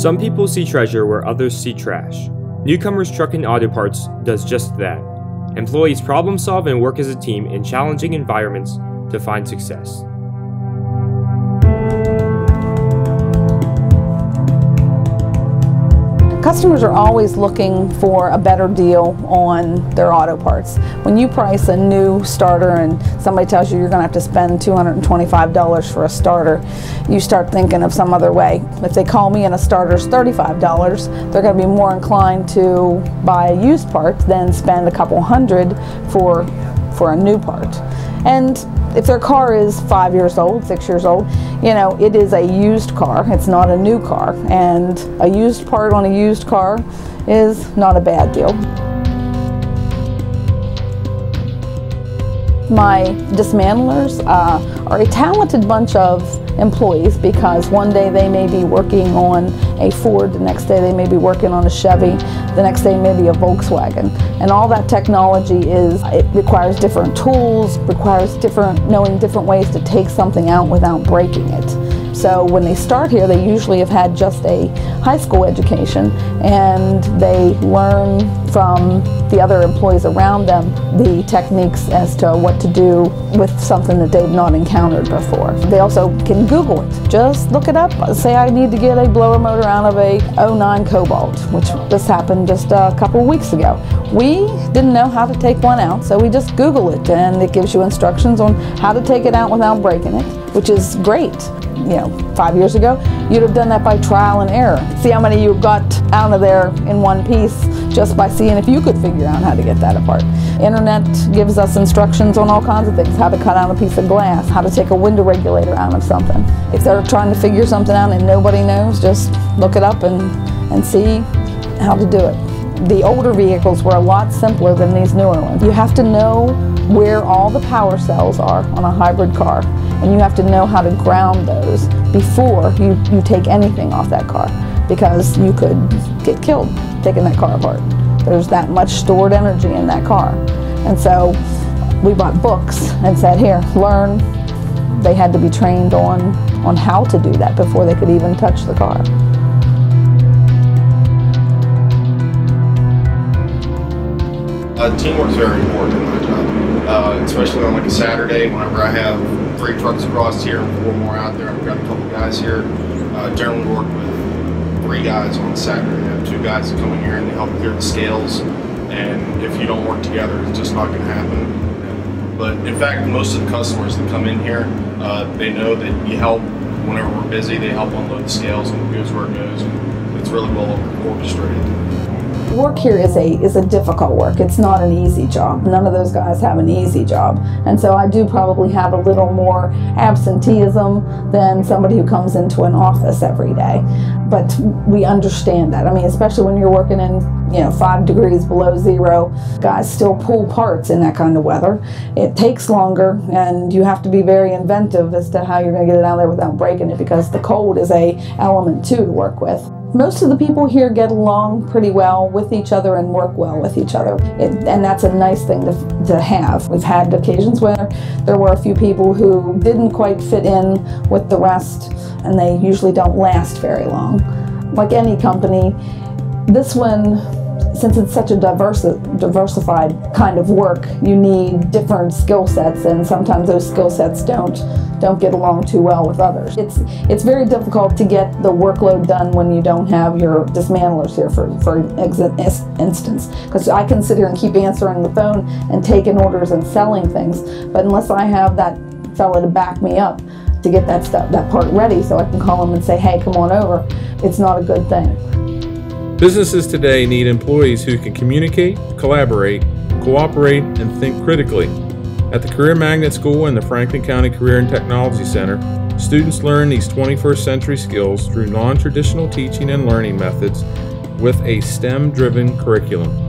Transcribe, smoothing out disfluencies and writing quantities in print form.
Some people see treasure where others see trash. Newcomers Truck and Auto Parts does just that. Employees problem solve and work as a team in challenging environments to find success. Customers are always looking for a better deal on their auto parts. When you price a new starter and somebody tells you you're going to have to spend $225 for a starter, you start thinking of some other way. If they call me and a starter's $35, they're going to be more inclined to buy a used part than spend a couple hundred for a new part. And if their car is 5 years old, 6 years old, you know, it is a used car. It's not a new car. And a used part on a used car is not a bad deal. My dismantlers are a talented bunch of employees because one day they may be working on a Ford, the next day they may be working on a Chevy, the next day maybe a Volkswagen. And all that technology it requires different tools, requires knowing different ways to take something out without breaking it. So when they start here, they usually have had just a high school education, and they learn from the other employees around them the techniques as to what to do with something that they've not encountered before. They also can Google it. Just look it up. Say I need to get a blower motor out of a '09 Cobalt, which just happened just a couple of weeks ago. We didn't know how to take one out, so we just Google it, and it gives you instructions on how to take it out without breaking it, which is great. You know, 5 years ago, you'd have done that by trial and error. See how many you got out of there in one piece just by seeing if you could figure out how to get that apart. Internet gives us instructions on all kinds of things, how to cut out a piece of glass, how to take a window regulator out of something. If they're trying to figure something out and nobody knows, just look it up and see how to do it. The older vehicles were a lot simpler than these newer ones. You have to know where all the power cells are on a hybrid car, and you have to know how to ground those before you take anything off that car, because you could get killed taking that car apart. There's that much stored energy in that car. And so we bought books and said, here, learn. They had to be trained on how to do that before they could even touch the car. Teamwork is very important in my job, especially on like a Saturday whenever I have 3 trucks across here and 4 more out there. I've got a couple guys here. Generally work with 3 guys on Saturday. I have 2 guys that come in here and they help clear the scales, and if you don't work together, it's just not going to happen. But in fact, most of the customers that come in here, they know that you help whenever we're busy. They help unload the scales and it goes where it goes, and it's really well orchestrated. Work here is a difficult work. It's not an easy job. None of those guys have an easy job. And so I do probably have a little more absenteeism than somebody who comes into an office every day. But we understand that. I mean, especially when you're working in, 5 degrees below zero, guys still pull parts in that kind of weather. It takes longer, and you have to be very inventive as to how you're going to get it out there without breaking it, because the cold is an element too to work with. Most of the people here get along pretty well with each other and work well with each other, and that's a nice thing to have. We've had occasions where there were a few people who didn't quite fit in with the rest, and they usually don't last very long. Like any company, this one, since it's such a diversified kind of work, you need different skill sets, and sometimes those skill sets don't get along too well with others. It's very difficult to get the workload done when you don't have your dismantlers here, for instance, because I can sit here and keep answering the phone and taking orders and selling things, but unless I have that fella to back me up to get that part ready so I can call him and say, hey, come on over, it's not a good thing. Businesses today need employees who can communicate, collaborate, cooperate, and think critically. At the Career Magnet School and the Franklin County Career and Technology Center, students learn these 21st century skills through non-traditional teaching and learning methods with a STEM-driven curriculum.